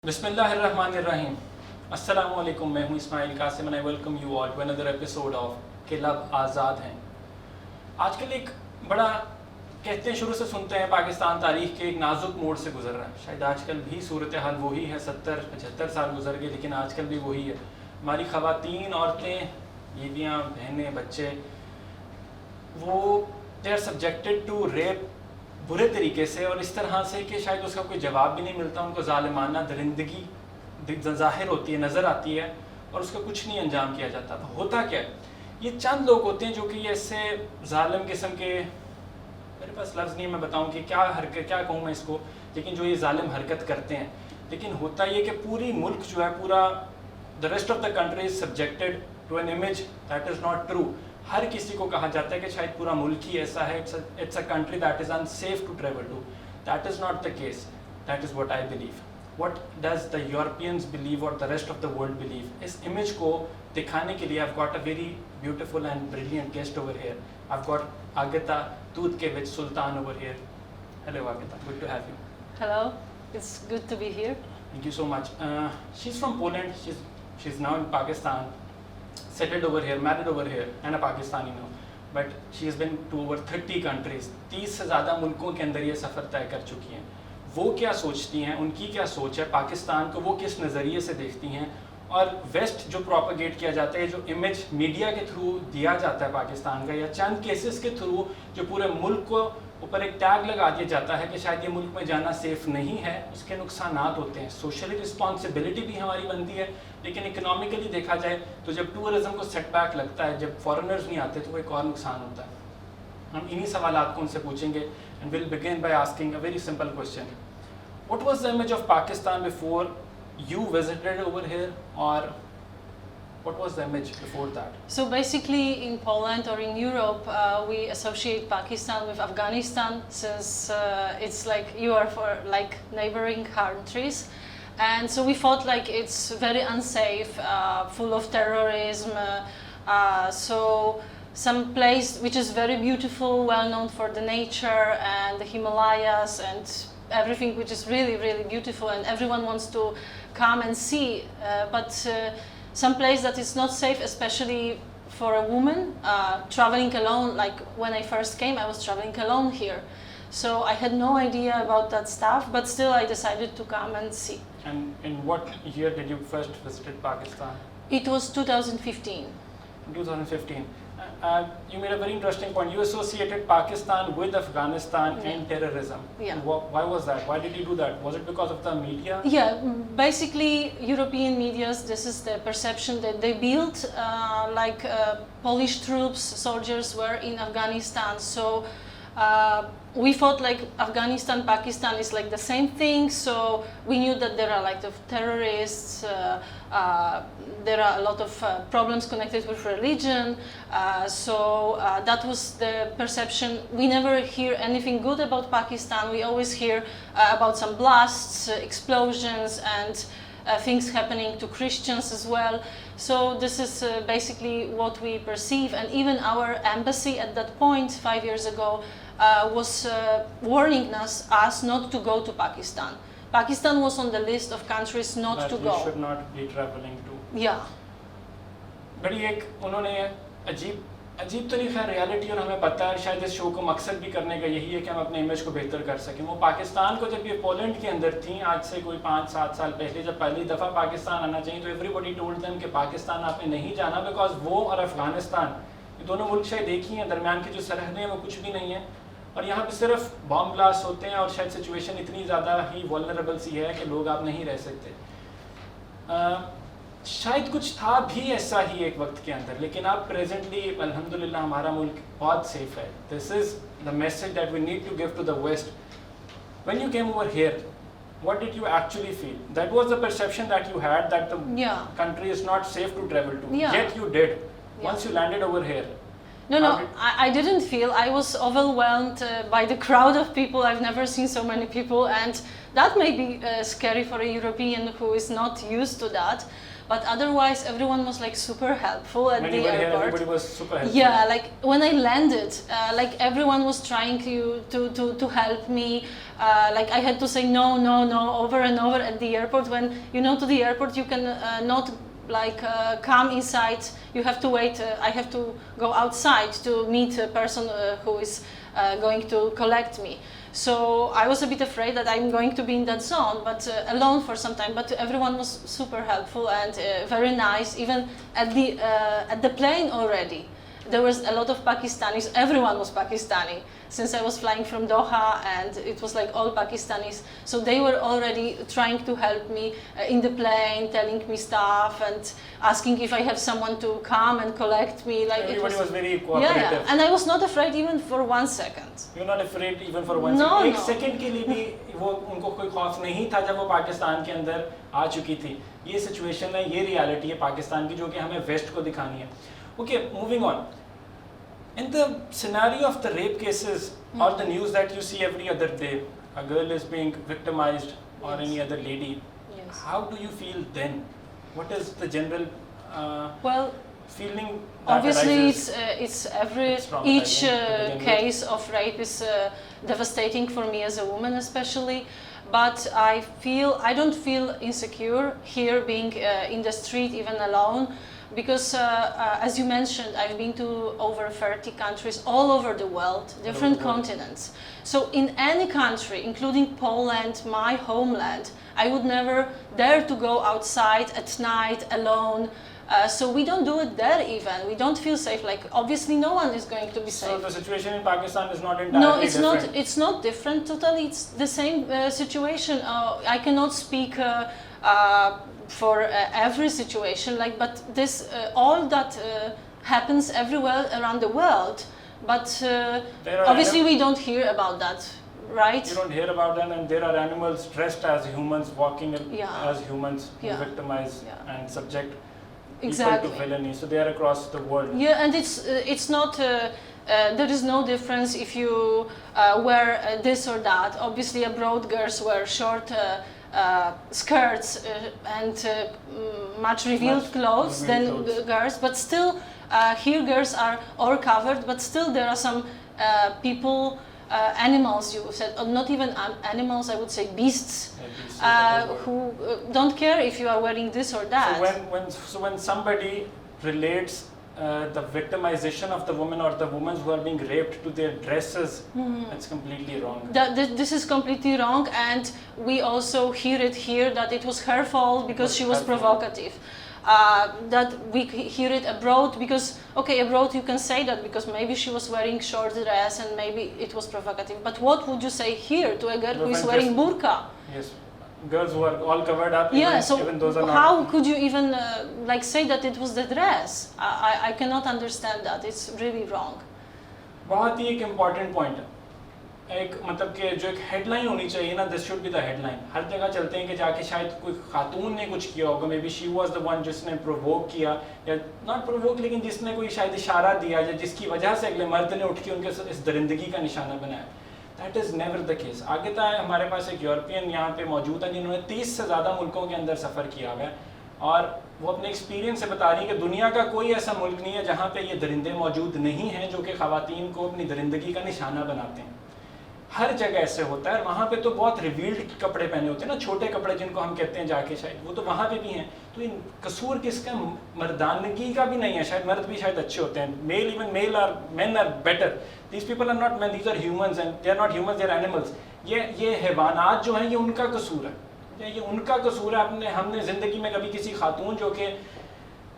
बिस्मिल्लाहिर्रहमानिर्रहीम। अस्सलामुअलैकुम, मैं हूँ Ismail Qasim and I welcome you all to another episode of Club Azad हैं। आजकल एक बड़ा कहते हैं, शुरू से सुनते हैं, पाकिस्तान तारीख के एक नाजुक मोड़ से गुजर रहा है। शायद आजकल भी सूरत हाल वही है, 70-75 साल गुजर गए लेकिन आजकल भी वही है। हमारी ख़वातीन, औरतें, बीवियाँ, बहनें, बच्चे, वो they are subjected to rape बुरे तरीके से, और इस तरह से कि शायद उसका कोई जवाब भी नहीं मिलता। उनको ज़ालिमाना दरिंदगी ज़ाहिर होती है, नज़र आती है, और उसका कुछ नहीं अंजाम किया जाता। तो होता क्या है, ये चंद लोग होते हैं जो कि ऐसे ज़ालिम किस्म के, मेरे पास लफ्ज़ नहीं है मैं बताऊं कि क्या कहूँ मैं इसको, लेकिन जो ये ज़ालिम हरकत करते हैं। लेकिन होता ये कि पूरी मुल्क जो है, पूरा the rest of the country is subjected to an image that is not true. हर किसी को कहा जाता है कि शायद पूरा मुल्क ही ऐसा है, it's a country that is unsafe to travel to. That is not the case, that is what I believe. What does the Europeans believe or the rest of the world believe? इस image को दिखाने के लिए I've got a very beautiful and brilliant guest over here. I've got Agata Tutkevich Sultan over here. Hello Agata, good to have you. Hello, it's good to be here. Thank you so much. She's from Poland. She's now in Pakistan, settled over here, married over here, and a Pakistani now. But she has been to over 30 countries. 30 से ज़्यादा मुल्कों के अंदर ये सफ़र तय कर चुकी हैं। वो क्या सोचती हैं, उनकी क्या सोच है, पाकिस्तान को वो किस नज़रिए से देखती हैं, और वेस्ट जो प्रोपागेट किया जाता है, जो इमेज मीडिया के थ्रू दिया जाता है पाकिस्तान का, या चंद केसेस के थ्रू जो पूरे मुल्क को ऊपर एक टैग लगा दिया जाता है कि शायद ये मुल्क में जाना सेफ नहीं है, उसके नुकसानात होते हैं। सोशली रिस्पॉन्सिबिलिटी भी हमारी बनती है, लेकिन इकोनॉमिकली देखा जाए तो जब टूरिज्म को सेटबैक लगता है, जब फॉरेनर्स नहीं आते तो एक और नुकसान होता है। हम इन्हीं सवालात को उनसे पूछेंगे and will begin by asking a very simple question. What was the image of Pakistan before you visited over here, or what was the image before that? So basically in Poland or in Europe, we associate Pakistan with Afghanistan since it's like you are for like neighboring countries. And so we thought like it's very unsafe, full of terrorism. So some place which is very beautiful, well known for the nature and the Himalayas and everything which is really, really beautiful, and everyone wants to come and see. But some place that is not safe, especially for a woman traveling alone. Like when I first came, I was traveling alone here. So I had no idea about that stuff, but still I decided to come and see. And in what year did you first visit Pakistan? It was 2015. 2015. You made a very interesting point. You associated Pakistan with Afghanistan and terrorism. Yeah. Why was that? Why did you do that? Was it because of the media? Yeah, basically European medias, this is the perception that they built, like Polish troops, soldiers were in Afghanistan. So we thought like Afghanistan, Pakistan is like the same thing. So we knew that there are like the terrorists, there are a lot of problems connected with religion. So that was the perception. We never hear anything good about Pakistan. We always hear about some blasts, explosions, and things happening to Christians as well. So this is basically what we perceive. And even our embassy at that point, 5 years ago, was warning us not to go to Pakistan. Pakistan was on the list of countries not to go. You should not be traveling to. Yeah. बड़ी एक उन्होंने अजीब तो नहीं, खैर reality, और हमें पता है शायद इस शो को मकसद भी करने का यही है कि हम अपने इमेज को बेहतर कर सकें। वो पाकिस्तान को जब ये पोलैंड के अंदर थी, आज से कोई 5-7 साल पहले, जब पहली दफ़ा पाकिस्तान आना चाहिए, तो एवरीबॉडी टोल्ड देम कि पाकिस्तान आपने नहीं जाना, बिकॉज वो और अफगानिस्तान, ये दोनों मुल्क शायद एक ही हैं, दरमियान की जो सरहदें हैं वो कुछ भी नहीं है, और यहाँ पे सिर्फ बॉम्ब ब्लास्ट होते हैं, और शायद सिचुएशन इतनी ज़्यादा ही वल्नरेबल सी है कि लोग आप नहीं रह सकते। शायद कुछ था भी ऐसा ही एक वक्त के अंदर, लेकिन अब प्रेजेंटली अल्हम्दुलिल्लाह हमारा मुल्क बहुत सेफ है। This is the message that we need to give to the West. When you came over here, what did you actually feel? That was the perception that you had, that the country is not safe to travel to. Yet you did. Once you landed over here. No, I didn't feel. I was overwhelmed by the crowd of people. I've never seen so many people, and that may be scary for a European who is not used to that. but otherwise everyone was like super helpful at When the you were here, airport. everybody was super helpful. Yeah, like when I landed, like everyone was trying to help me. Like I had to say no, no, no over and over at the airport. When you know to the airport, you can not like come inside. You have to wait. I have to go outside to meet a person who is going to collect me. So I was a bit afraid that I'm going to be in that zone, but alone for some time. But everyone was super helpful and very nice. Even at the plane already, there was a lot of Pakistanis. Everyone was Pakistani since I was flying from Doha, and it was like all Pakistanis. So they were already trying to help me in the plane, telling me stuff and asking if I have someone to come and collect me. Like Everybody was very yeah, cooperative. yeah, and I was not afraid even for 1 second. You're not afraid even for one No, second. एक no. Second के लिए भी वो उनको कोई खौफ नहीं था जब वो पाकिस्तान के अंदर आ चुकी थी. ये सिचुएशन है, ये रियलिटी है पाकिस्तान की जो कि हमें वेस्ट को दिखानी है. Okay, moving on. In the scenario of the rape cases or the news that you see every other day, a girl is being victimized or Yes. any other lady, Yes. how do you feel then? What is the general Well, feeling that obviously, arises? it's every It's traumatizing each to begin with. case of rape is devastating for me as a woman, especially. But I don't feel insecure here, being in the street even alone, because as you mentioned, I've been to over 30 countries all over the world, different continents. So in any country, including Poland, my homeland, I would never dare to go outside at night alone. So we don't do it there even. We don't feel safe. Like obviously no one is going to be So safe. the situation in Pakistan is not entirely No, it's different. not. It's not different totally. It's the same situation. I cannot speak for every situation. Like, but this all that happens everywhere around the world. But There are obviously we don't hear about that, right? You don't hear about them, and there are animals dressed as humans, walking Yeah. as humans, who Yeah. victimize Yeah. and subject Exactly. people to villainy. So they are across the world. Yeah, and it's not. There is no difference if you wear this or that. Obviously, abroad girls wear short skirts and much revealed Much clothes revealed than clothes. girls, but still, here girls are all covered. But still, there are some people, animals. You said, or not even animals. I would say beasts. Maybe so that is what- Who don't care if you are wearing this or that. So when somebody relates the victimization of the woman or the women who are being raped to their dresses, that's completely wrong. This is completely wrong, and we also hear it here that it was her fault because she was her fault. provocative. That we hear it abroad because, okay, abroad you can say that because maybe she was wearing short dress and maybe it was provocative. But what would you say here to a girl who is When wearing just- burqa? Yes, girls who are all covered up. Yeah, even, so even those are not. how could you even like say that it was the dress? I cannot understand that. It's really wrong. बहुत ही एक important point है. एक मतलब कि जो एक headline होनी चाहिए ना, this should be the headline. हर जगह चलते हैं कि जाके शायद कोई खातून ने कुछ किया होगा, may be she was the one जिसने प्रोवोक किया, या नॉट प्रोवोक लेकिन जिसने कोई शायद इशारा दिया या जिसकी वजह से अगले मर्द ने उठ के उनके इस दरिंदगी का निशाना बनाया. That is never the case. आगे तक हमारे पास एक यूरोपियन यहाँ पे मौजूद है जिन्होंने 30 से ज़्यादा मुल्कों के अंदर सफ़र किया हुआ है, और वो अपने एक्सपीरियंस से बता रही है कि दुनिया का कोई ऐसा मुल्क नहीं है जहाँ पे ये दरिंदे मौजूद नहीं हैं जो कि ख़वातीन को अपनी दरिंदगी का निशाना बनाते हैं. हर जगह ऐसे होता है, और वहाँ पे तो बहुत रिवील्ड कपड़े पहने होते हैं ना, छोटे कपड़े जिनको हम कहते हैं जाके, शायद वो तो वहाँ पे भी हैं. तो इन कसूर किसका? मर्दानगी का भी नहीं है. शायद मर्द भी शायद अच्छे होते हैं. Male are men are better. These people are not man, these are humans, and they are not humans, they are animals. ये हैवानात जो हैं ये उनका कसूर है, ये उनका कसूर है. हमने ज़िंदगी में कभी किसी खातून जो कि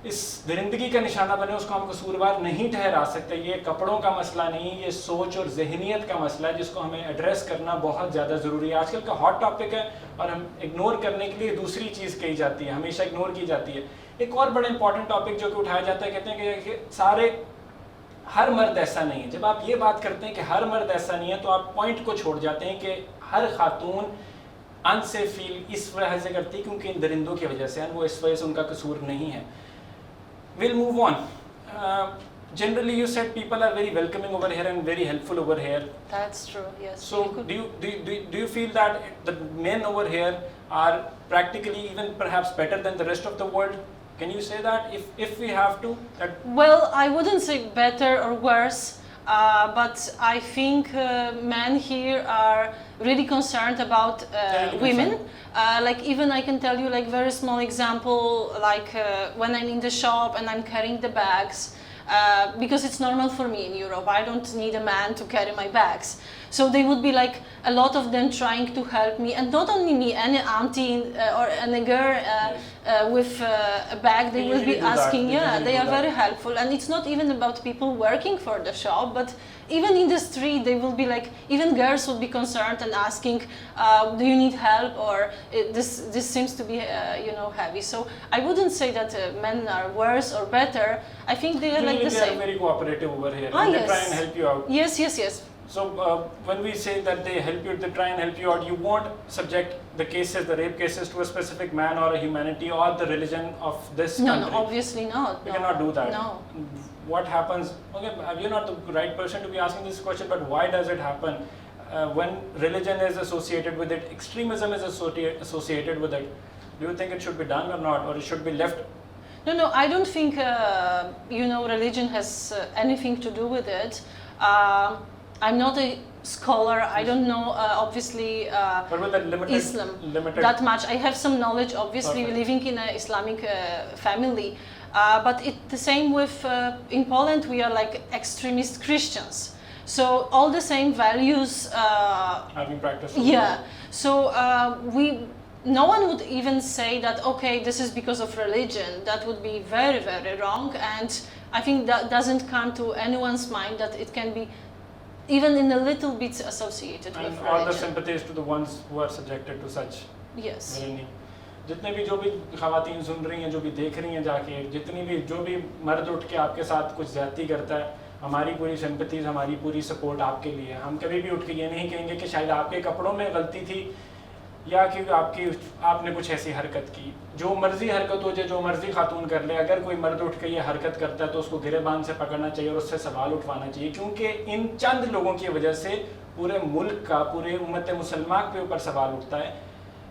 इस दरिंदगी का निशाना बने उसको हम कसूरवार नहीं ठहरा सकते. ये कपड़ों का मसला नहीं, ये सोच और जहनीत का मसला है जिसको हमें एड्रेस करना बहुत ज़्यादा ज़रूरी है. आजकल का हॉट टॉपिक है और हम इग्नोर करने के लिए दूसरी चीज़ कही जाती है, हमेशा इग्नोर की जाती है. एक और बड़ा इंपॉर्टेंट टॉपिक जो कि उठाया जाता है, कहते हैं कि हर मर्द ऐसा नहीं है. जब आप ये बात करते हैं कि हर मर्द ऐसा नहीं है तो आप पॉइंट को छोड़ जाते हैं कि हर खातून अनसेफ फील इस वजह से करती है क्योंकि इन दरिंदों की वजह से, वो इस वजह से उनका कसूर नहीं है. We'll move on. Generally, you said people are very welcoming over here and very helpful over here. That's true. Yes. So, we could- do you feel that the men over here are practically even perhaps better than the rest of the world? Can you say that if we have to? That Well, I wouldn't say better or worse, but I think men here are really concerned about really women. concerned. Like even I can tell you like very small example, like when I'm in the shop and I'm carrying the bags, because it's normal for me in Europe. I don't need a man to carry my bags. So they would be like a lot of them trying to help me, and not only me, any auntie or any girl with a bag, they They will be usually do that. asking. They Yeah, usually they do are that. very helpful, and it's not even about people working for the shop, but even in the street they will be like, even girls would be concerned and asking, do you need help, or this seems to be heavy. So I wouldn't say that men are worse or better. I think they are like usually the they are same. very cooperative over here. Ah, And they yes. try and help you out. Yes. So when we say that they help you, they try and help you out, you won't subject the cases, the rape cases, to a specific man or a humanity or the religion of this country. No, obviously not. We no, cannot do that. No. What happens? Okay, you're not the right person to be asking this question, but why does it happen? When religion is associated with it, extremism is associated with it. Do you think it should be done or not, or it should be left? No, I don't think religion has anything to do with it. I'm not a scholar. I don't know, obviously, But with that limited that much. I have some knowledge, obviously, Perfect. living in an Islamic family. But the same with in Poland, we are like extremist Christians. So all the same values. having practiced. Yeah. So no one would even say that, okay, this is because of religion. That would be very, very wrong. And I think that doesn't come to anyone's mind that it can be even in a little bit associated And with all the religion. sympathies to the ones who are subjected to such Yes. villainy. जितने भी जो भी ख़वातीन सुन रही हैं, जो भी देख रही हैं जाके, जितनी भी जो भी मर्द उठ के आपके साथ कुछ ज़्यादती करता है, हमारी पूरी सिंपथीज, हमारी पूरी सपोर्ट आपके लिए है। हम कभी भी उठ के ये नहीं कहेंगे कि शायद आपके कपड़ों में गलती थी या कि आपने कुछ ऐसी हरकत की। जो मर्जी हरकत हो जाए, जो मर्जी खातून कर ले, अगर कोई मर्द उठ के ये हरकत करता है तो उसको गिरेबान से पकड़ना चाहिए और उससे सवाल उठवाना चाहिए, क्योंकि इन चंद लोगों की वजह से पूरे मुल्क का, पूरे उम्मत मुसलमान के ऊपर सवाल उठता है।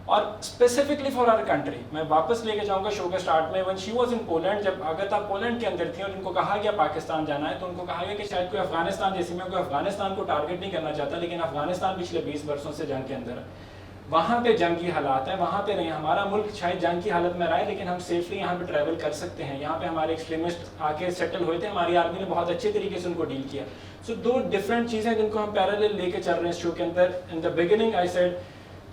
और स्पेसिफिकली फॉर आवर कंट्री, मैं वापस लेके जाऊंगा शो के स्टार्ट में, when she was in Poland, जब अगता पोलैंड के अंदर थी और उनको कहा गया पाकिस्तान जाना है, तो उनको कहा गया कि शायद कोई अफगानिस्तान जैसी, मैं कोई अफगानिस्तान को टारगेट नहीं करना चाहता, लेकिन अफगानिस्तान पिछले 20 वर्षों से जंग के अंदर है, वहाँ पे जंगी हालात है, वहाँ पे नहीं, हमारा मुल्क शायद जंग की हालत में रहा है, लेकिन हम सेफली यहाँ पे ट्रैवल कर सकते हैं। यहाँ पे हमारे एक्सट्रीमिस्ट आके सेटल हुए थे, हमारी आर्मी ने बहुत अच्छे तरीके से उनको डील किया। सो दो डिफरेंट चीज़ें जिनको हम पैरेलल लेके चल रहे हैं इस शो के अंदर। In the beginning I said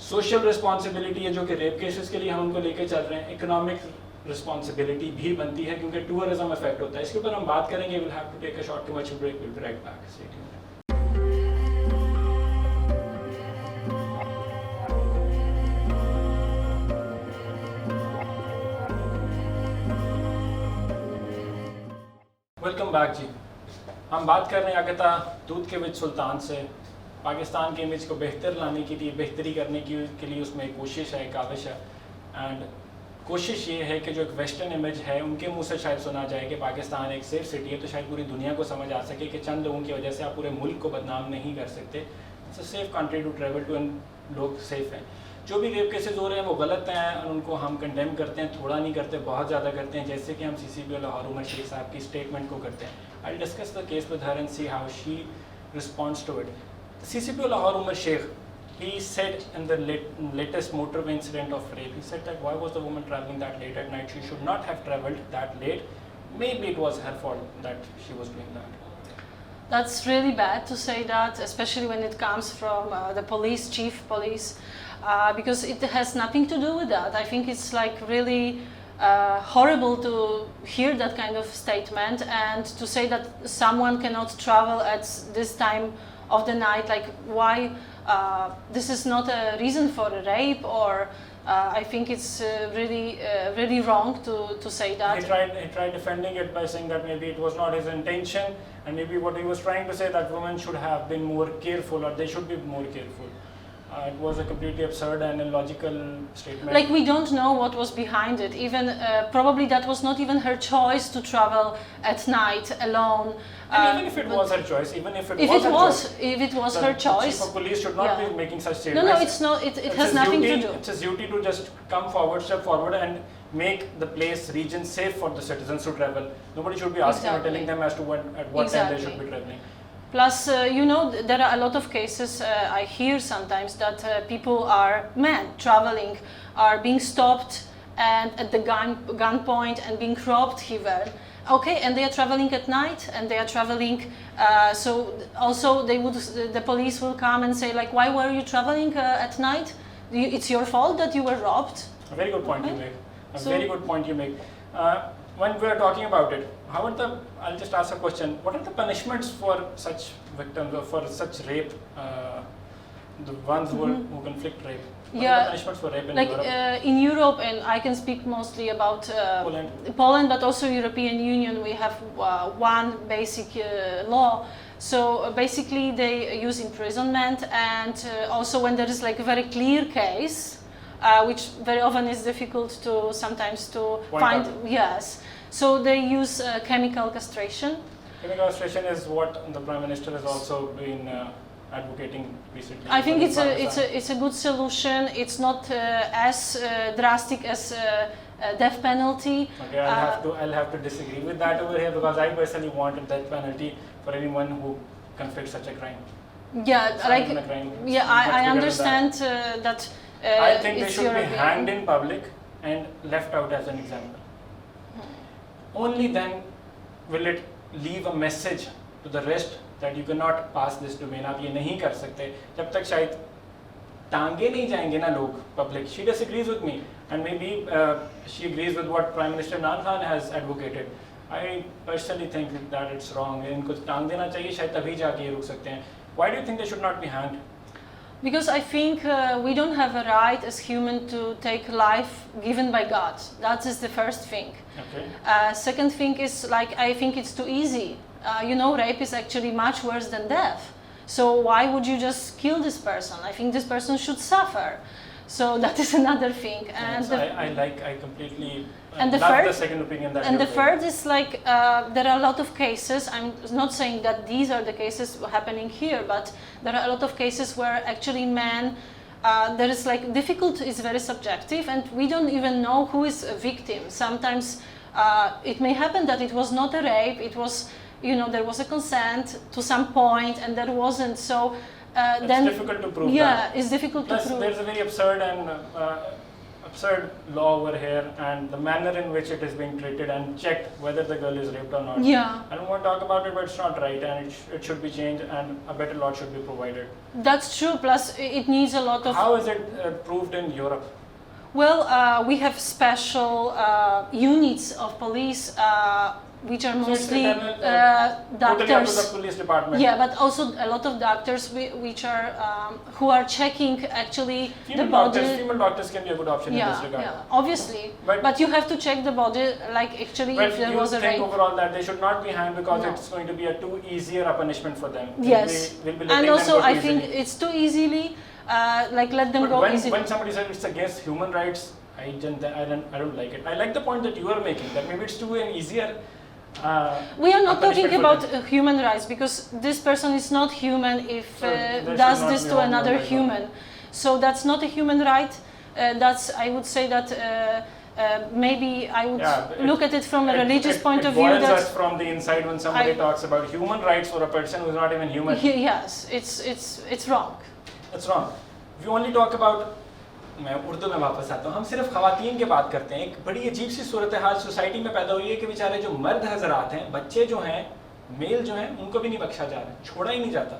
social responsibility है, जो कि रेप केसेस के लिए हम उनको लेके चल रहे हैं, इकोनॉमिक रिस्पॉन्सिबिलिटी भी बनती है क्योंकि टूरिज्म इफेक्ट होता है। इसके ऊपर हम बात करेंगे। Will have to take a short commercial break, will be right back. Stay tuned. Welcome back जी। हम बात कर रहे हैं अगता दूध के विच सुल्तान से। पाकिस्तान के इमेज को बेहतर लाने के लिए, बेहतरी करने के लिए उसमें एक कोशिश है, एक काविश है। एंड कोशिश ये है कि जो एक वेस्टर्न इमेज है उनके मुंह से शायद सुना जाए कि पाकिस्तान एक सेफ सिटी है, तो शायद पूरी दुनिया को समझ आ सके कि चंद लोगों की वजह से आप पूरे मुल्क को बदनाम नहीं कर सकते। It's a safe country to travel to and लोग सेफ हैं। जो भी रेप केसेस हो रहे हैं वो गलत हैं और उनको हम कंडेम करते हैं, थोड़ा नहीं करते, बहुत ज़्यादा करते हैं, जैसे कि हम CCP लाहौर उमर शेख साहब की स्टेटमेंट को करते हैं। I discuss the case with her and see how she responds to it. CCP Lahore Umar Sheikh, he said in the latest motorway incident of rape, he said that why was the woman traveling that late at night? She should not have traveled that late. Maybe it was her fault that she was doing that. That's really bad to say that, especially when it comes from the police, chief police, because it has nothing to do with that. I think it's like really horrible to hear that kind of statement and to say that someone cannot travel at this time of the night. Like, why? This is not a reason for a rape, or I think it's really wrong to say that. He tried defending it by saying that maybe it was not his intention, and maybe what he was trying to say that women should have been more careful, or they should be more careful. It was a completely absurd and illogical statement. Like, we don't know what was behind it. Even probably that was not even her choice to travel at night alone. And even if it was her choice, even if it was her choice, the chief of police should not be making such statements. No, it's not. It has nothing to do. It's his duty to just come forward, step forward, and make the place, region safe for the citizens to travel. Nobody should be asking or telling them as to at what time they should be traveling. Plus, there are a lot of cases I hear sometimes that men traveling, are being stopped and at the gunpoint and being robbed even. Okay, and they are traveling at night, and they are traveling. So also, the police will come and say like, "Why were you traveling at night? It's your fault that you were robbed." A very good point you make. Very good point you make. When we are talking about it, I'll just ask a question. What are the punishments for such victims or for such rape? The ones who conflict rape. What are the punishments for rape in Europe? In Europe, and I can speak mostly about Poland, but also European Union, we have one basic law. So basically they use imprisonment, and also when there is like a very clear case, which very often is difficult to sometimes to find. Yes, so they use chemical castration. Chemical castration is what the Prime Minister has also been advocating recently. I think it's a good solution. It's not as drastic as death penalty. Okay, I'll have to disagree with that over here, because I personally want a death penalty for anyone who commits such a crime. Yeah, I understand that. I think they should be hanged in public and left out as an example. Only then will it leave a message to the rest that you cannot pass this domain. आप ये नहीं कर सकते जब तक शायद टांगे नहीं जाएंगे ना लोग public. She disagrees with me, and maybe she agrees with what Prime Minister Imran Khan has advocated. I personally think that it's wrong. इनको टांग देना चाहिए, शायद तभी जाके ये रुक सकते हैं. Why do you think they should not be hanged? Because I think we don't have a right as human to take life given by God. That is the first thing. Okay. Second thing is I think it's too easy. Rape is actually much worse than death. So why would you just kill this person? I think this person should suffer. So that is another thing. And I completely and the love the second opinion that and the third is there are a lot of cases. I'm not saying that these are the cases happening here, but there are a lot of cases where actually men, there is difficult is very subjective, and we don't even know who is a victim. Sometimes it may happen that it was not a rape. It was, there was a consent to some point, and there wasn't. So then it's difficult to prove. Yeah, it's difficult to prove. There's a very absurd law over here, and the manner in which it is being treated and checked whether the girl is raped or not. Yeah. I don't want to talk about it, but it's not right, and it should be changed, and a better law should be provided. That's true. Plus, it needs a lot of. How is it proved in Europe? Well, we have special units of police, which are mostly doctors. To the police department. Yeah, but also a lot of doctors which are who are checking actually the body. Female doctors can be a good option in this regard. Yeah, obviously. But you have to check the body, actually if there was a rape. But you think overall that they should not be hanged because it's going to be a too easier a punishment for them. Yes. And also I think it's too easily. Let them go easily. When somebody says it's against human rights, I don't like it. I like the point that you are making, that maybe it's too easier. We are not talking about human rights, because this person is not human if does this to another human. So that's not a human right. I would say that maybe I would look at it from a religious point of view. It boils us from the inside when somebody talks about human rights for a person who is not even human. Yes, it's wrong. It's wrong. We only talk about. मैं उर्दू में वापस आता हूँ. हम सिर्फ ख़वातीन की बात करते हैं. एक बड़ी अजीब सी सूरत हाल सोसाइटी में पैदा हुई है कि बेचारे जो मर्द हजरात हैं, बच्चे जो हैं, मेल जो हैं, उनको भी नहीं बख्शा जा रहा है, छोड़ा ही नहीं जाता.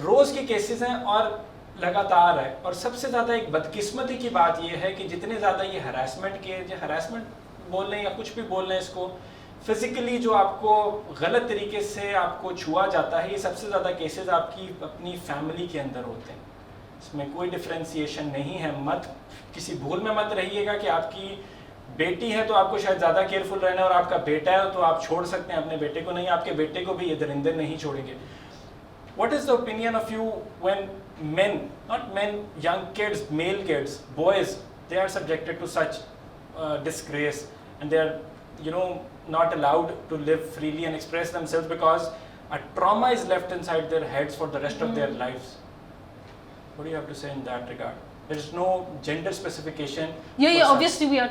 रोज़ के केसेस हैं और लगातार है. और सबसे ज़्यादा एक बदकिस्मती की बात यह है कि जितने ज़्यादा ये हरासमेंट बोल लें या कुछ भी बोल लें, इसको फिज़िकली जो आपको गलत तरीके से आपको छुआ जाता है, ये सबसे ज़्यादा केसेस आपकी अपनी फैमिली के अंदर होते हैं. इसमें कोई डिफ्रेंसिएशन नहीं है. मत किसी भूल में मत रहिएगा कि आपकी बेटी है तो आपको शायद ज़्यादा केयरफुल रहना है, और आपका बेटा है तो आप छोड़ सकते हैं अपने बेटे को. नहीं, आपके बेटे को भी ये दरिंदे नहीं छोड़ेंगे. What is the opinion of you when men, not men, young kids, male kids, boys, they are subjected to such disgrace, and they are, not allowed to live freely and express themselves because a trauma is left inside their heads for the rest of their lives? What do you have to say in that regard? There is no gender specification. Yeah, for yeah. such. Obviously, we are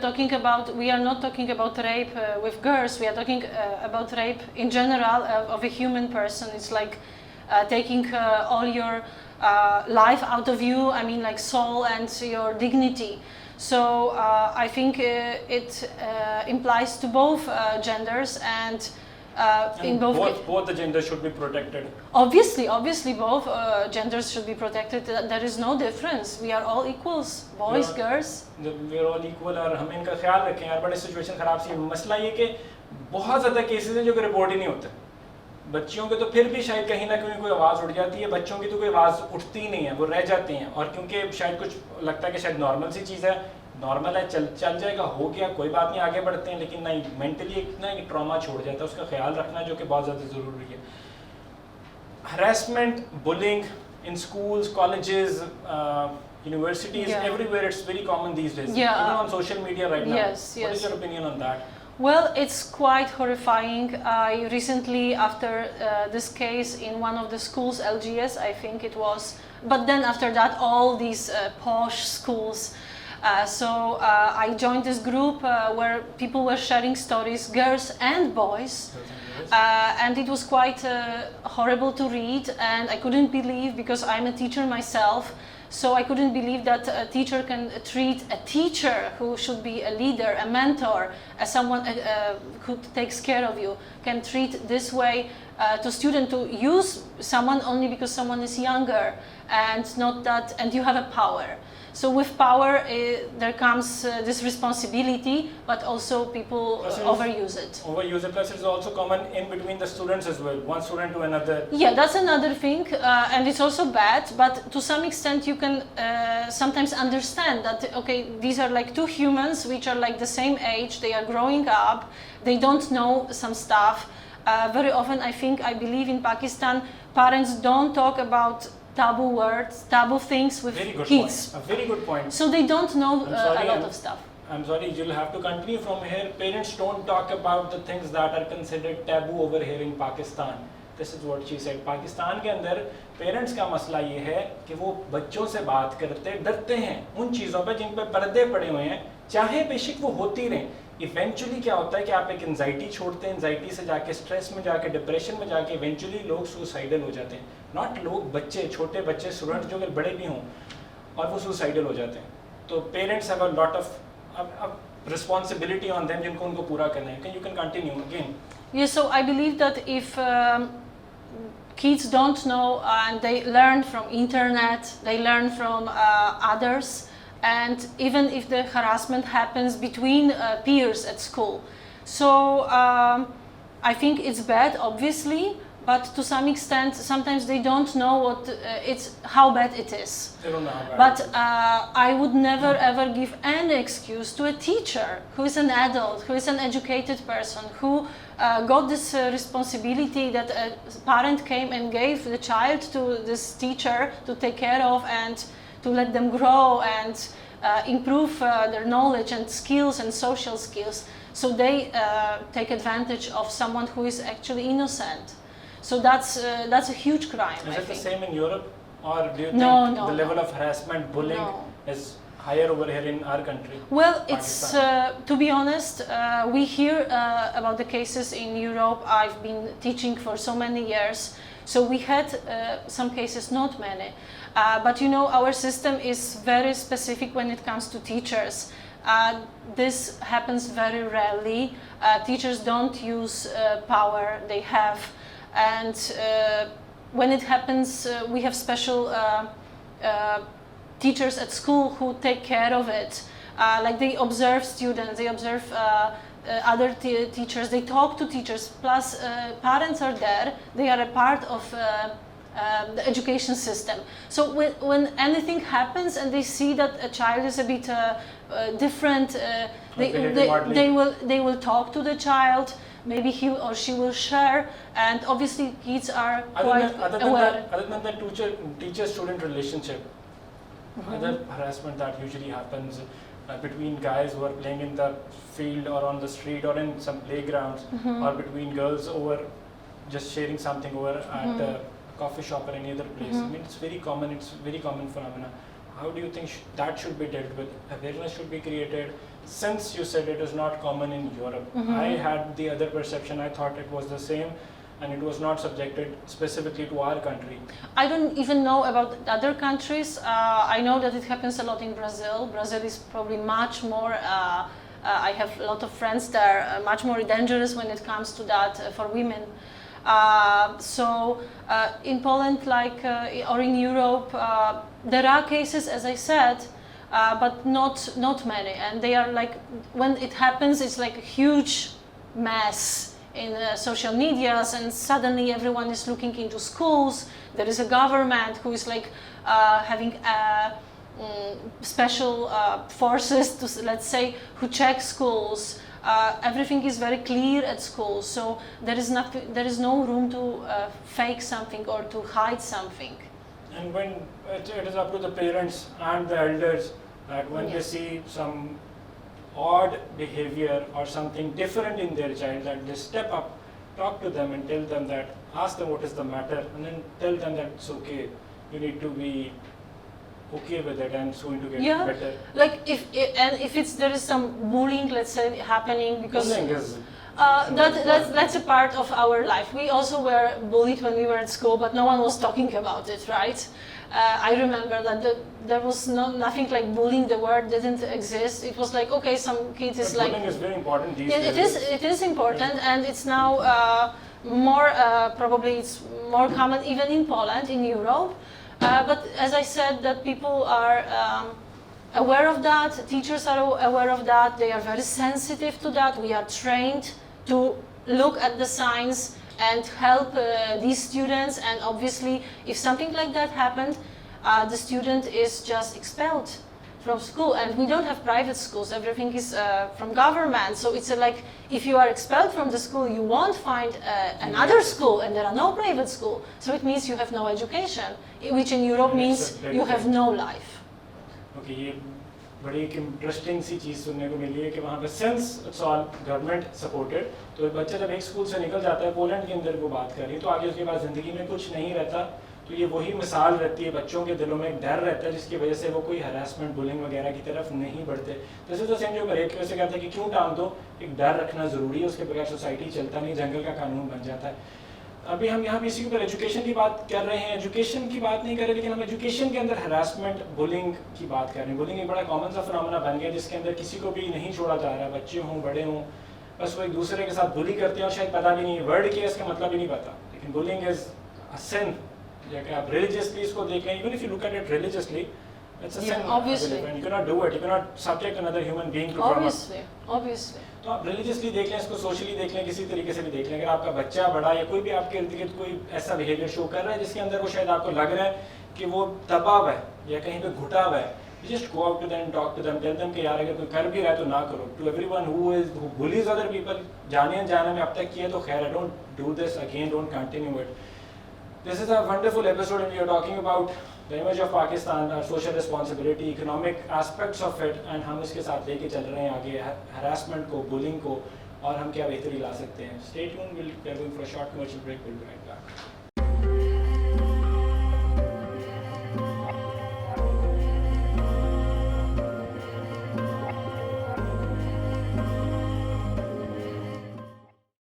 not talking about rape with girls. We are talking about rape in general of a human person. It's like taking all your life out of you. I mean, like soul and your dignity. So I think it implies to both genders and. In And both, both the genders should be protected. obviously both genders should be protected. There is no difference. We are all equals, boys, Yeah. girls. We are all equal और हम इनका ख्याल रखें यार बड़ी situation खराब सी है। मसला ये कि बहुत ज़्यादा केसेस हैं जो कि रिपोर्ट ही नहीं होते। बच्चियों के तो फिर भी शायद कहीं ना कहीं कोई आवाज़ उठ जाती है, बच्चों की तो कोई आवाज़ उठती ही नहीं है, वो रह जाते हैं। और क्योंकि शायद कुछ लगता है कि शायद नॉर्मल सी चीज़ है, नॉर्मल है, चल जाएगा, हो गया, कोई बात नहीं, आगे बढ़ते हैं। लेकिन नहीं, मेंटली एक ना एक ट्रॉमा छोड़ जाता है, उसका ख्याल रखना जो कि बहुत ज़्यादा ज़रूरी है। Harassment, bullying in schools, colleges, universities, Yeah. everywhere it's very common these days. Yeah. Even on social media right now. Yes, What yes. is your opinion on that? Well, it's quite horrifying. I recently, after this case in one of the schools, LGS, I think it was, but then after that, all these posh schools. I joined this group where people were sharing stories, girls and boys. And it was quite horrible to read, and I couldn't believe, because I'm a teacher myself, so I couldn't believe that a teacher can treat a teacher who should be a leader, a mentor, as someone who takes care of you, can treat this way to student, to use someone only because someone is younger, and not that, and you have a power. So with power, there comes this responsibility, but also people Plus overuse it. Overuse it, plus it's also common in between the students as well, one student to another. Yeah, that's another thing, and it's also bad, but to some extent you can sometimes understand that, okay, these are like two humans which are like the same age, they are growing up, they don't know some stuff. Very often, I believe in Pakistan, parents don't talk about taboo words, taboo things with Very good kids. point. A very good point. So they don't know I'm sorry, a lot of stuff. I'm sorry, you'll have to continue from here. Parents don't talk about the things that are considered taboo over here in Pakistan. This is what she said. Pakistan के अंदर parents का मसला ये है कि वो बच्चों से बात करते डरते हैं उन चीज़ों पे जिन पे पर्दे पड़े हुए हैं, चाहे बेशक वो होती रहें। इवेंचुअली क्या होता है कि आप एक एंजाइटी छोड़ते हैं, एंजाइटी से जाके स्ट्रेस में जाके डिप्रेशन में जाके इवेंचुअली लोग सुसाइडल हो जाते हैं। नॉट लोग, बच्चे, छोटे बच्चे, स्टूडेंट जो कि बड़े भी हों, और वो सुसाइडल हो जाते हैं। तो parents have a lot of responsibility on them जिनको उनको पूरा करना है। You can continue again. Yeah, so I believe that if kids don't know and they learn from internet, they learn from others, and even if the harassment happens between peers at school. So I think it's bad, obviously, but to some extent, sometimes they don't know how bad it is. They don't know how bad But it is. I would never ever give any excuse to a teacher who is an adult, who is an educated person, who got this responsibility that a parent came and gave the child to this teacher to take care of and to let them grow and improve their knowledge and skills and social skills. So they take advantage of someone who is actually innocent. So that's a huge crime. Is I it the think. same in Europe, or do you No, think no, the no. level of harassment, bullying No. is higher over here in our country? Well, it's Pakistan? to be honest, we hear about the cases in Europe. I've been teaching for so many years, so we had some cases, not many. But you know, our system is very specific when it comes to teachers. This happens very rarely. Teachers don't use power they have, and when it happens, we have special teachers at school who take care of it. Like they observe students, they observe other teachers, they talk to teachers, plus parents are there, they are a part of the education system. So when anything happens and they see that a child is a bit different, they will talk to the child, maybe he or she will share, and obviously kids are quite aware. Other than the teacher-student relationship, other harassment that usually happens between guys who are playing in the field or on the street or in some playgrounds, or between girls over just sharing something over at a coffee shop or any other place. I mean, it's very common. It's very common phenomena. how do you think that should be dealt with? Awareness should be created. Since you said it is not common in Europe, I had the other perception. I thought it was the same, and it was not subjected specifically to our country. I don't even know about other countries. I know that it happens a lot in Brazil. Brazil is probably much more. I have a lot of friends there. Much more dangerous when it comes to that for women. In Poland, or in Europe, there are cases, as I said, but not many. And they are like, when it happens, it's like a huge mess in social medias, and suddenly everyone is looking into schools. There is a government who is like having special forces to, let's say, who check schools. Everything is very clear at school, so there is no room to fake something or to hide something. And when it is up to the parents and the elders that when they see some odd behavior or something different in their child, that they step up, talk to them and tell them that, ask them what is the matter, and then tell them that it's okay, you need to be okay with it and it's going to get better. Like if there is some bullying, let's say, happening, because bullying is that's a part of our life. We also were bullied when we were at school, but no one was talking about it, right? I remember that there was nothing like bullying. The word didn't exist. It was like, okay, some kids is like. Bullying is very important these days. It is important, and it's now more probably it's more common even in Poland, in Europe. But as I said, that people are aware of that. Teachers are aware of that. They are very sensitive to that. We are trained to look at the signs and help these students, and obviously if something like that happened, the student is just expelled from school. And we don't have private schools, everything is from government, so it's like if you are expelled from the school, you won't find another school, and there are no private school, so it means you have no education, which in Europe means you have no life. Okay, ये बड़ी एक interesting सी चीज़ सुनने को मिली है कि वहाँ पे since it's all government supported, तो बच्चा जब एक स्कूल से निकल जाता है, पोलैंड के अंदर वो बात कर रही है, तो आगे उसके बाद ज़िंदगी में कुछ नहीं रहता। तो ये वही मिसाल रहती है, बच्चों के दिलों में एक डर रहता है जिसकी वजह से वो कोई हरासमेंट, बुलिंग वगैरह की तरफ नहीं बढ़ते। जैसे तो सेम जो रेप की वजह से कहते हैं कि क्यों टाल दो, एक डर रखना ज़रूरी है, उसके बगैर सोसाइटी चलता नहीं, जंगल का कानून बन जाता है। अभी हम यहाँ पे इसी के ऊपर एजुकेशन की बात कर रहे हैं, एजुकेशन की बात नहीं कर रहे, लेकिन हम एजुकेशन के अंदर हरासमेंट, बुलिंग की बात कर रहे हैं। बुलिंग एक बड़ा कॉमन सा फिनोमेना बन गया जिसके अंदर किसी को भी नहीं छोड़ा जा रहा, बच्चे हों बड़े हों, बस वो एक दूसरे के साथ बुली करते हैं और शायद पता भी नहीं है, वर्ड क्या है इसका मतलब भी नहीं पता। लेकिन बुलिंग इज अ सिन, जैसे आप रिलीजियसली इसको देख लें, even if you look at it religiously, it's a sin, obviously. and you cannot do it, you cannot subject another human being to trauma. Obviously. तो आप रिलीजियसली देख लें, इसको सोशली देख लें, किसी तरीके से भी देख लें, अगर आपका बच्चा बड़ा या कोई भी आपके इर्द गिर्द कोई ऐसा बिहेवियर शो कर रहा है जिसके अंदर वो शायद आपको लग रहा है कि वो दबा हुआ है या कहीं पे घुटा हुआ है, just go out to them, talk to them, tell them कि यार अगर कोई कर भी रहा है तो ना करो। To everyone who bullies other people, जाने अनजाने में अब तक किया तो खैर है, don't do this again, don't continue it. This is a wonderful episode and we are talking about the image of Pakistan, our social responsibility, economic aspects of it, and हम इसके साथ लेके चल रहे हैं आगे harassment को, bullying को, और हम क्या बेहतरी ला सकते हैं। Stay tuned, we are going for a short commercial break, we'll be right back.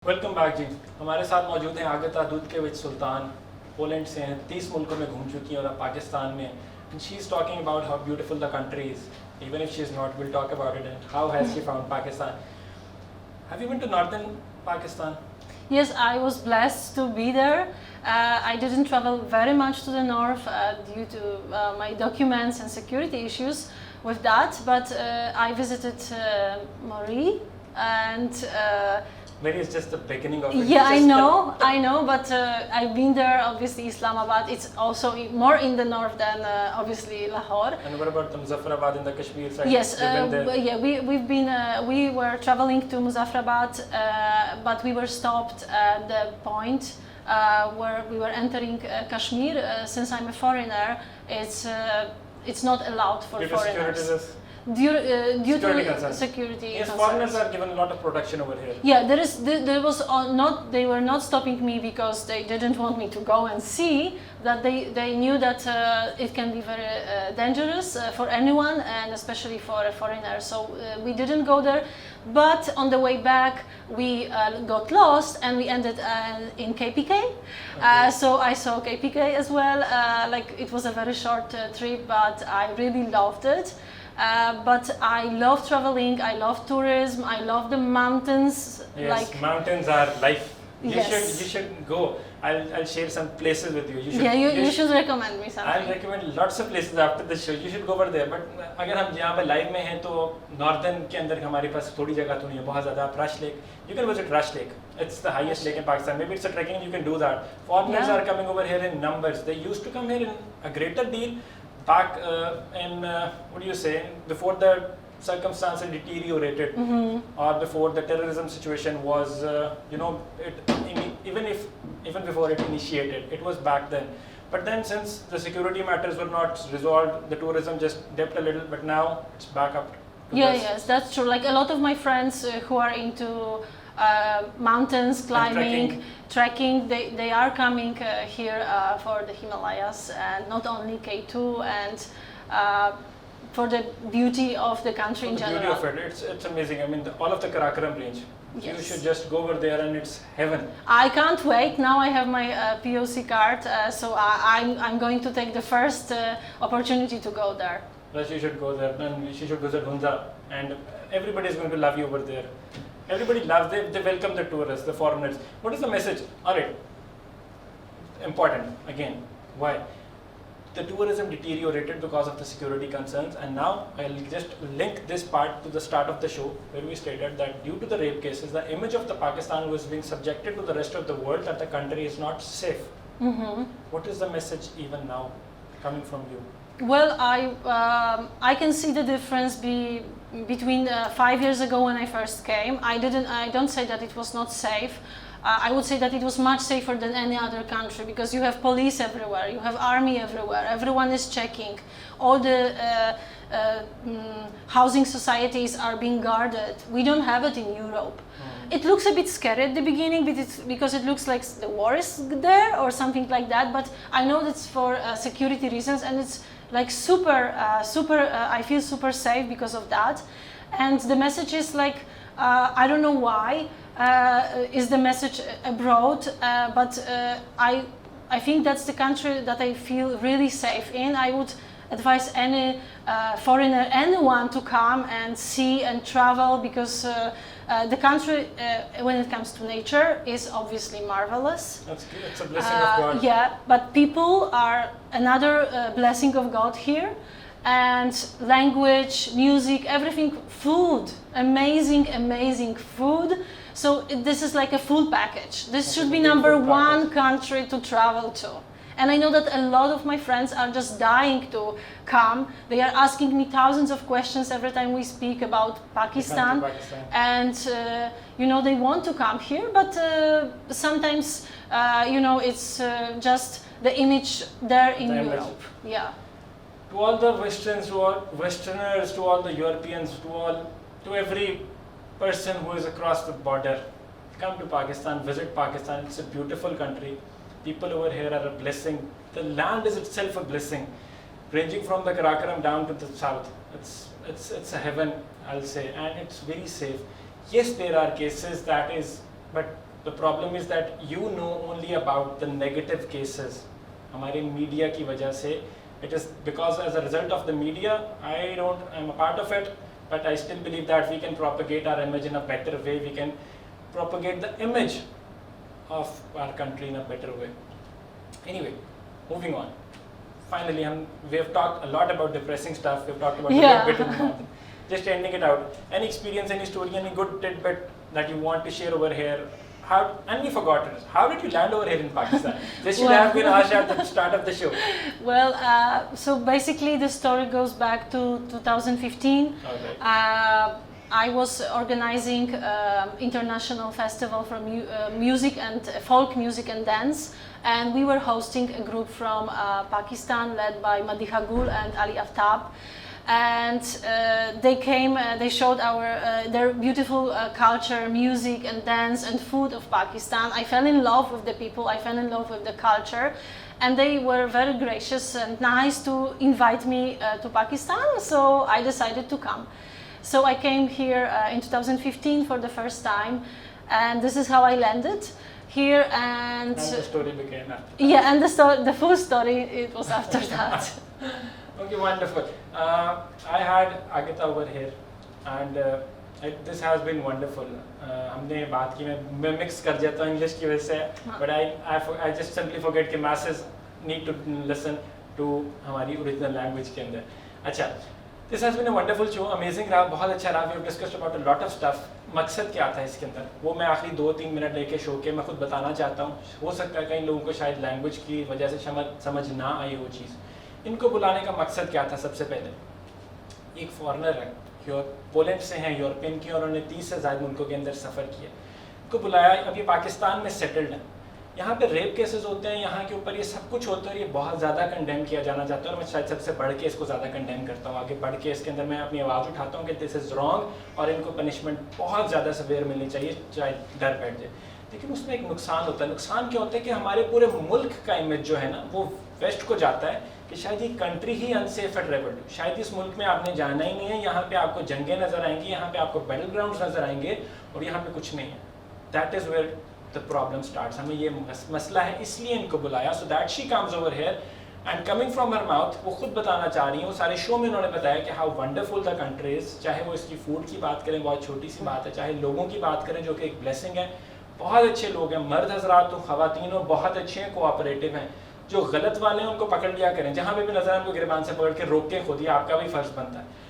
Welcome back जी, हमारे साथ मौजूद हैं आगता दूधकेविच सुल्तान, पोलैंड से हैं, 30 मुल्कों में घूम चुकी हैं और अब पाकिस्तान में, and she is talking about how beautiful the country is. Even if she is not, we'll talk about it and how has she found Pakistan. Have you been to northern Pakistan? Yes, I was blessed to be there. I didn't travel very much to the north due to my documents and security issues with that, but I visited Mori and Maybe it's just the beginning of it. Yeah, I know, but I've been there. Obviously, Islamabad. It's also more in the north than obviously Lahore. And what about the Muzaffarabad in the Kashmir side? Yes, yeah, we've been. We were traveling to Muzaffarabad, but we were stopped at the point where we were entering Kashmir. Since I'm a foreigner, it's not allowed for foreigners. due Security to concerns. security Yes, concerns. foreigners are given a lot of protection over here. Yeah, there was not. They were not stopping me because they didn't want me to go and see. That they knew that it can be very dangerous for anyone, and especially for a foreigner. So we didn't go there. But on the way back, we got lost and we ended in KPK. So I saw KPK as well. Like it was a very short trip, but I really loved it. But I love traveling, I love tourism, I love the mountains. Yes, like mountains are life. Yes. You should go. I'll share some places with you. you should recommend me something. I'll recommend lots of places after the show. You should go over there. But अगर हम यहाँ पे live में हैं तो northern के अंदर हमारे पास थोड़ी जगह तो नहीं है बहुत ज़्यादा. Rush Lake. You can visit Rush Lake. It's the highest lake in Pakistan. Maybe it's a trekking. You can do that. Foreigners Yeah. are coming over here in numbers. They used to come here in a greater deal back in what do you say, before the circumstances deteriorated, or before the terrorism situation was even before it initiated, it was back then. But then since the security matters were not resolved, the tourism just dipped a little, but now it's back up to Yeah, this. yes, that's true. Like a lot of my friends who are into mountains, climbing, trekking, they are coming here for the Himalayas, and not only K2, and for the beauty of the country in The general. beauty of it, it's amazing. I mean, all of the Karakoram range. You Yes. should just go over there and it's heaven. I can't wait. Now I have my POC card, so I'm going to take the first opportunity to go there. Plus you should go there, then you should visit Hunza, and everybody is going to love you over there. Everybody loves, they welcome the tourists, the foreigners. What is the message? Alright, important, again, why? The tourism deteriorated because of the security concerns, and now I'll just link this part to the start of the show where we stated that due to the rape cases, the image of the Pakistan was being subjected to the rest of the world, that the country is not safe. What is the message even now coming from you? Well, I can see the difference between 5 years ago when I first came. I don't say that it was not safe. I would say that it was much safer than any other country, because you have police everywhere, you have army everywhere, everyone is checking. All the housing societies are being guarded. We don't have it in Europe. It looks a bit scary at the beginning because it looks like the war is there or something like that, but I know that's for security reasons, and it's like I feel super safe because of that. And the message is like, I don't know why, is the message abroad, but I think that's the country that I feel really safe in. I would advise any foreigner, anyone, to come and see and travel, because the country, when it comes to nature, is obviously marvelous. That's good. It's a blessing of God. Yeah, but people are another blessing of God here. And language, music, everything, food, amazing food. So this is like a full package. This should be number one country to travel to. And I know that a lot of my friends are just dying to come. They are asking me thousands of questions every time we speak about Pakistan. And they want to come here, but sometimes it's just the image there in Europe. Yeah. To all the Westerners, to all the Europeans, to every person who is across the border, come to Pakistan, visit Pakistan. It's a beautiful country. People over here are a blessing. The land is itself a blessing, ranging from the Karakoram down to the south. It's a heaven, I'll say, and it's very safe. Yes, there are cases but the problem is that you know only about the negative cases. हमारे media की वजह से, it is because as a result of the media, I'm a part of it, but I still believe that we can propagate our image in a better way. We can propagate the image of our country in a better way. Anyway, moving on. Finally, we have talked a lot about depressing stuff. We've talked about a little bit of the mountain. Just ending it out. Any experience, any story, any good tidbit that you want to share over here? And we forgot it. How did you land over here in Pakistan? This should have been asked at the start of the show. Well, so basically the story goes back to 2015. Okay. I was organizing international festival for music and folk music and dance, and we were hosting a group from Pakistan led by Madiha Gul and Ali Aftab. and they came. They showed their beautiful culture, music, and dance and food of Pakistan. I fell in love with the people. I fell in love with the culture, and they were very gracious and nice to invite me to Pakistan. So I decided to come. So I came here in 2015 for the first time, and this is how I landed here. And the story began after that. yeah, and the full story, it was after that. Okay, wonderful. I had Agita over here, and this has been wonderful. हमने बात की, मैं mix कर जाता हूँ English की वजह से, but I just simply forget कि masses need to listen to हमारी original language के अंदर. अच्छा, this has been a wonderful show, amazing रहा, बहुत अच्छा रहा. We have discussed about a lot of stuff. मकसद क्या था इसके अंदर, वो मैं आखिरी 2-3 मिनट लेके शो के मैं खुद बताना चाहता हूँ. हो सकता है कई लोगों को शायद लैंग्वेज की वजह से समझ ना आई वो चीज़. इनको बुलाने का मकसद क्या था? सबसे पहले एक फॉरेनर है, पोलैंड से हैं, यूरोपियन की, और उन्होंने 30 से ज़्यादा मुल्कों के अंदर सफ़र किया. इनको बुलाया, अब ये पाकिस्तान में सेटल्ड है. यहाँ पे रेप केसेस होते हैं, यहाँ के ऊपर ये सब कुछ होता है. ये बहुत ज़्यादा कंडेम किया जाना चाहता है, और मैं शायद सबसे बढ़ के इसको ज़्यादा कंडेम करता हूँ. आगे बढ़ के इसके अंदर मैं अपनी आवाज़ उठाता हूँ कि दिस इज़ रॉन्ग, और इनको पनिशमेंट बहुत ज़्यादा सवेयर मिलनी चाहिए, चाहे डर बैठ जाए. लेकिन उसमें एक नुकसान होता है. नुकसान क्या होता है कि हमारे पूरे मुल्क का इमेज जो है ना, वो वेस्ट को जाता है कि शायद ये कंट्री ही अनसेफ एट रेबल. शायद इस मुल्क में आपने जाना ही नहीं है, यहाँ पे आपको जंगें नज़र आएंगी, यहाँ पे आपको बैटल ग्राउंड्स नज़र आएंगे, और यहाँ पे कुछ नहीं है. That is where the problem starts. हमें ये मसला है, इसलिए इनको बुलाया. So that she comes over here and coming from her mouth, वो खुद बताना चाह रही हैं. वो सारे शो में उन्होंने बताया कि how wonderful the country is. चाहे वो इसकी फूड की बात करें, बहुत छोटी सी बात है, चाहे लोगों की बात करें जो कि एक ब्लेसिंग है. बहुत अच्छे लोग हैं, मर्द हजरात तो ख़वातीन बहुत अच्छे हैं, कोऑपरेटिव हैं. जो गलत वाले हैं उनको पकड़ लिया करें, जहाँ पे भी नजर उनको गिरबान से पकड़ के रोक के खुद ही आपका भी फर्ज बनता है.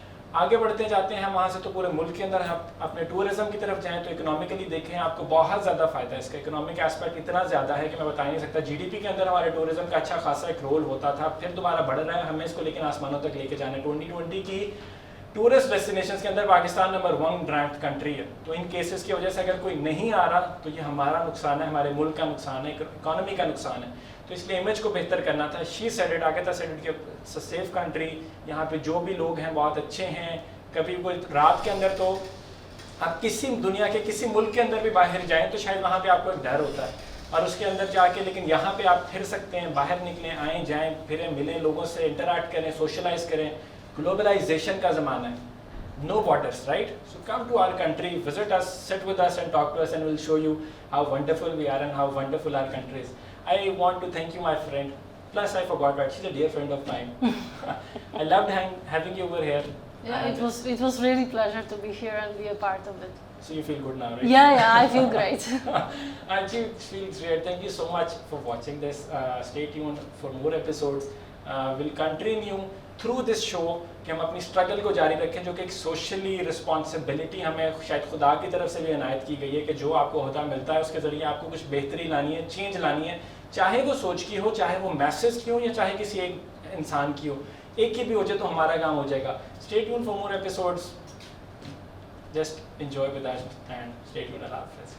आगे बढ़ते जाते हैं वहाँ से, तो पूरे मुल्क के अंदर हम अपने टूरिज्म की तरफ जाएं तो इकोनॉमिकली देखें, आपको बहुत ज़्यादा फ़ायदा है. इसका इकोनॉमिक एस्पेक्ट इतना ज़्यादा है कि मैं बता नहीं सकता. जीडीपी के अंदर हमारे टूरिज्म का अच्छा खासा एक रोल होता था, फिर दोबारा बढ़ रहा है. हमें इसको लेकिन आसमानों तक लेके जाना है. 2020 की टूरिस्ट डेस्टिनेशंस के अंदर पाकिस्तान नंबर 1 रैंक्ड कंट्री है. तो इन केसेस की वजह से अगर कोई नहीं आ रहा तो ये हमारा नुकसान है, हमारे मुल्क का नुकसान है, इकोनॉमी का नुकसान है. तो इसलिए इमेज को बेहतर करना था. शी सेड इट, आगे था सेड इट कि सेफ कंट्री, यहाँ पे जो भी लोग हैं बहुत अच्छे हैं. कभी कोई रात के अंदर, तो आप किसी दुनिया के किसी मुल्क के अंदर भी बाहर जाएं तो शायद वहाँ पे आपको एक डर होता है, और उसके अंदर जाके, लेकिन यहाँ पे आप फिर सकते हैं, बाहर निकलें, आएँ जाएँ, फिरें, मिलें, लोगों से इंटरैक्ट करें, सोशलाइज करें. ग्लोबलाइजेशन का ज़माना है, no borders, right? So come to our country, visit us, sit with us and talk to us, and we'll show you how wonderful we are and how wonderful our country is. I want to thank you, my friend. Plus, I forgot that she's a dear friend of mine. I loved having you over here. Yeah, it was really pleasure to be here and be a part of it. So you feel good now, right? Yeah, I feel great. And she feels great. Thank you so much for watching this. Stay tuned for more episodes. We'll continue through this show कि हम अपनी struggle को जारी रखें, जो कि एक socially responsibility हमें शायद खुदा की तरफ से भी इनायत की गई है कि जो आपको होता मिलता है उसके ज़रिए आपको कुछ बेहतरी लानी है, चेंज लानी है. चाहे वो सोच की हो, चाहे वो मैसेज की हो, या चाहे किसी एक इंसान की हो. एक की भी हो जाए तो हमारा काम हो जाएगा. Stay tuned for more episodes. Just enjoy with us and stay tuned. अल्लाह हाफ़िज़.